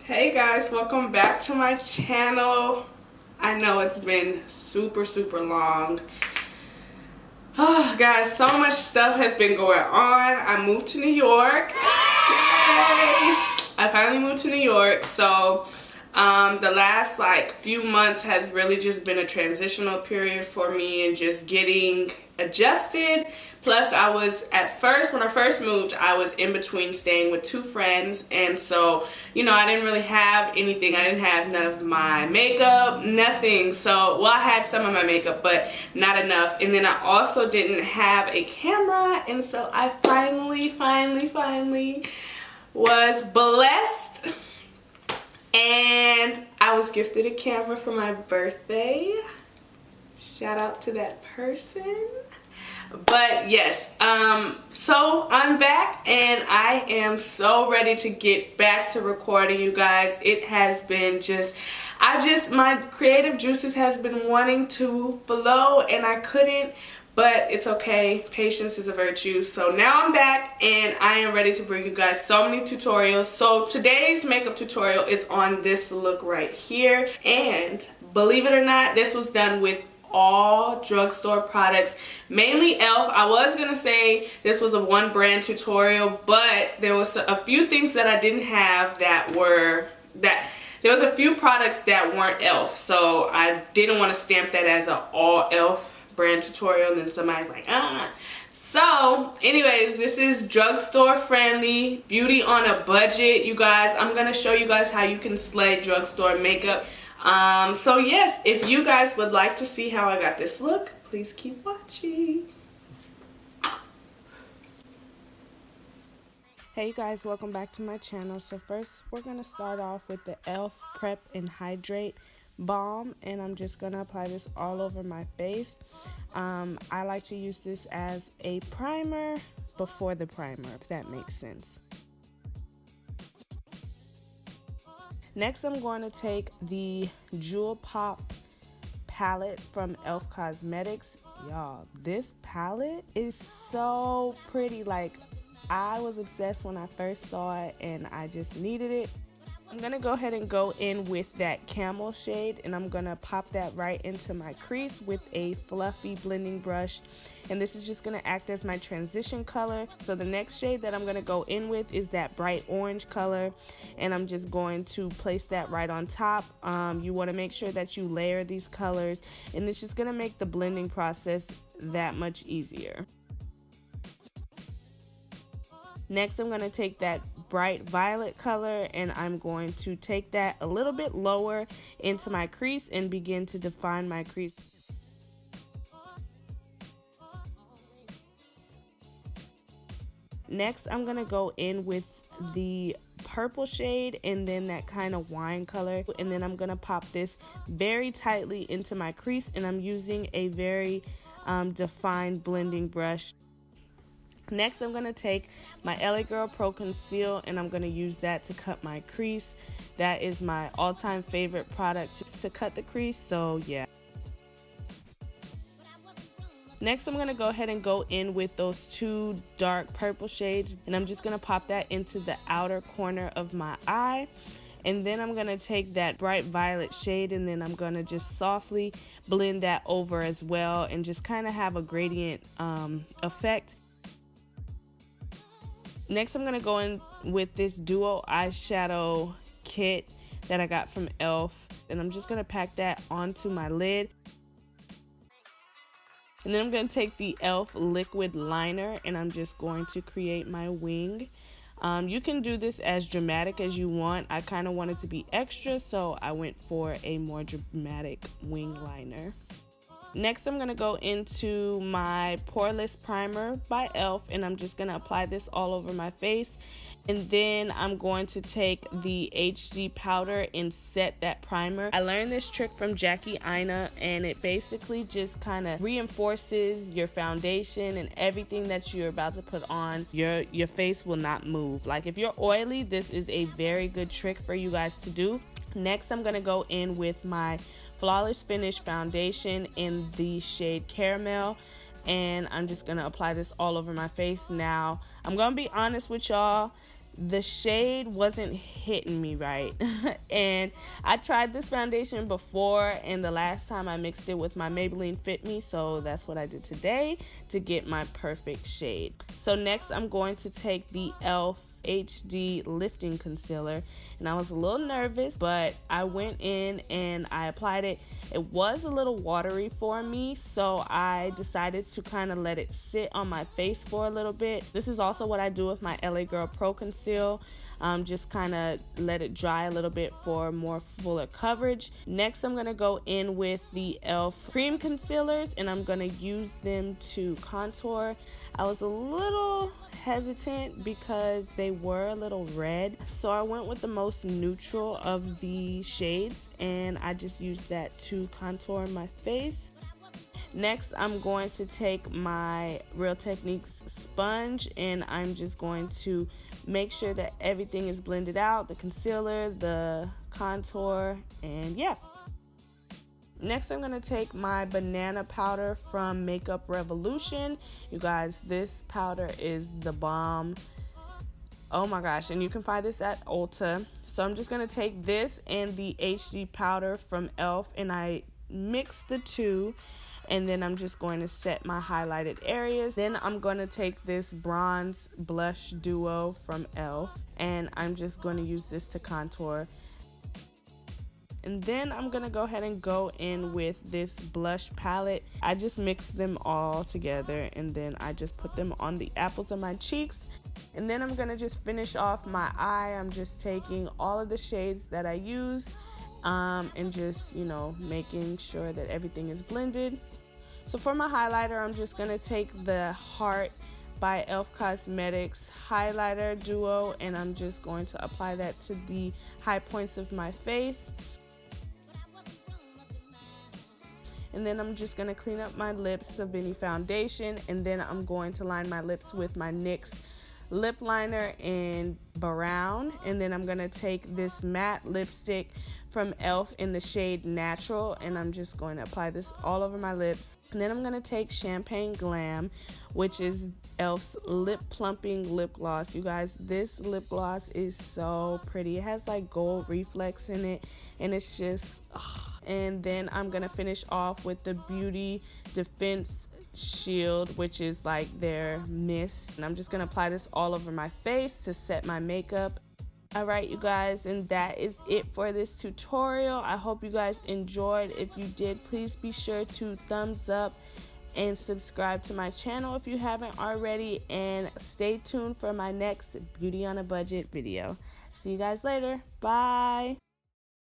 Hey guys, welcome back to my channel. I know it's been super long. Oh guys, so much stuff has been going on. I moved to New York. Yay! I finally moved to New York, so the last few months has really just been a transitional period for me and just getting adjusted. Plus I was when I first moved, I was in between staying with two friends, and so I didn't really have anything. I didn't have none of my makeup, nothing. So well, I had some of my makeup but not enough, and then I also didn't have a camera, and so I finally was blessed and I was gifted a camera for my birthday. Shout out to that person. But yes, so I'm back and I am so ready to get back to recording, you guys. It has been my creative juices has been wanting to flow and I couldn't, but it's okay. Patience is a virtue. So now I'm back and I am ready to bring you guys so many tutorials. So today's makeup tutorial is on this look right here, and believe it or not, this was done with all drugstore products, mainly e.l.f. I was gonna say this was a one brand tutorial, but there was a few things that I didn't have there was a few products that weren't e.l.f. so I didn't want to stamp that as an all e.l.f. brand tutorial and then somebody's like So anyways, this is drugstore friendly, beauty on a budget, you guys. I'm gonna show you guys how you can slay drugstore makeup. So yes, if you guys would like to see how I got this look, please keep watching. Hey you guys, welcome back to my channel. So first we're going to start off with the e.l.f. Prep and Hydrate Balm, and I'm just going to apply this all over my face. I like to use this as a primer before the primer, if that makes sense. Next, I'm going to take the Jewel Pop palette from e.l.f. Cosmetics. Y'all, this palette is so pretty. Like, I was obsessed when I first saw it and I just needed it. I'm going to go ahead and go in with that camel shade, and I'm going to pop that right into my crease with a fluffy blending brush. And this is just going to act as my transition color. So the next shade that I'm going to go in with is that bright orange color, and I'm just going to place that right on top. You want to make sure that you layer these colors, and it's just going to make the blending process that much easier. Next, I'm going to take that bright violet color and I'm going to take that a little bit lower into my crease and begin to define my crease. Next, I'm going to go in with the purple shade and then that kind of wine color, and then I'm going to pop this very tightly into my crease, and I'm using a very defined blending brush. Next, I'm going to take my Girl Pro Conceal and I'm going to use that to cut my crease. That is my all-time favorite product to cut the crease, so yeah. Next, I'm going to go ahead and go in with those two dark purple shades, and I'm just going to pop that into the outer corner of my eye. And then I'm going to take that bright violet shade and then I'm going to just softly blend that over as well and just kind of have a gradient effect. Next, I'm going to go in with this Duo eyeshadow kit that I got from e.l.f. and I'm just going to pack that onto my lid. And then I'm going to take the e.l.f. liquid liner and I'm just going to create my wing. You can do this as dramatic as you want. I kind of wanted to be extra, so I went for a more dramatic wing liner. Next, I'm going to go into my Poreless primer by e.l.f. and I'm just going to apply this all over my face. And then I'm going to take the HD powder and set that primer. I learned this trick from Jackie Aina, and it basically just kind of reinforces your foundation and everything that you're about to put on. Your face will not move. Like if you're oily, this is a very good trick for you guys to do. Next, I'm going to go in with my Flawless Finish foundation in the shade Caramel, and I'm just going to apply this all over my face. Now, I'm going to be honest with y'all. the shade wasn't hitting me right. And I tried this foundation before, and the last time I mixed it with my Maybelline Fit Me, so that's what I did today to get my perfect shade. So next I'm going to take the e.l.f. HD lifting concealer, and I was a little nervous, but I went in and I applied it. It was a little watery for me, so I decided to kind of let it sit on my face for a little bit. This is also what I do with my LA Girl Pro Conceal. Just kind of let it dry a little bit for more fuller coverage. Next I'm going to go in with the e.l.f. cream concealers, and I'm going to use them to contour. I was a little hesitant because they were a little red, so I went with the most neutral of the shades, and I just used that to contour my face. Next, I'm going to take my Real Techniques sponge, and I'm just going to make sure that everything is blended out, the concealer, the contour, and yeah. Next, I'm going to take my banana powder from Makeup Revolution. You guys, this powder is the bomb. Oh my gosh, and you can find this at Ulta. So I'm just going to take this and the HD powder from e.l.f. and I mix the two, and then I'm just going to set my highlighted areas. Then I'm going to take this bronze blush duo from e.l.f. and I'm just going to use this to contour. And then I'm going to go ahead and go in with this blush palette. I just mix them all together, and then I just put them on the apples of my cheeks. And then I'm going to just finish off my eye. I'm just taking all of the shades that I used and just, you know, making sure that everything is blended. So for my highlighter, I'm just going to take the Heart by e.l.f. Cosmetics highlighter duo, and I'm just going to apply that to the high points of my face. And then I'm just going to clean up my lips of any foundation, and then I'm going to line my lips with my NYX lip liner in brown. And then I'm going to take this matte lipstick from e.l.f. in the shade Natural, and I'm just going to apply this all over my lips. And then I'm going to take Champagne Glam, which is e.l.f.'s lip plumping lip gloss. You guys, this lip gloss is so pretty. It has like gold reflex in it, and it's just and then I'm gonna finish off with the Beauty Defense Shield, which is like their mist, and I'm just gonna apply this all over my face to set my makeup. Alright you guys, and that is it for this tutorial. I hope you guys enjoyed. If you did, please be sure to thumbs up and subscribe to my channel if you haven't already, and stay tuned for my next Beauty on a Budget video. See you guys later. Bye.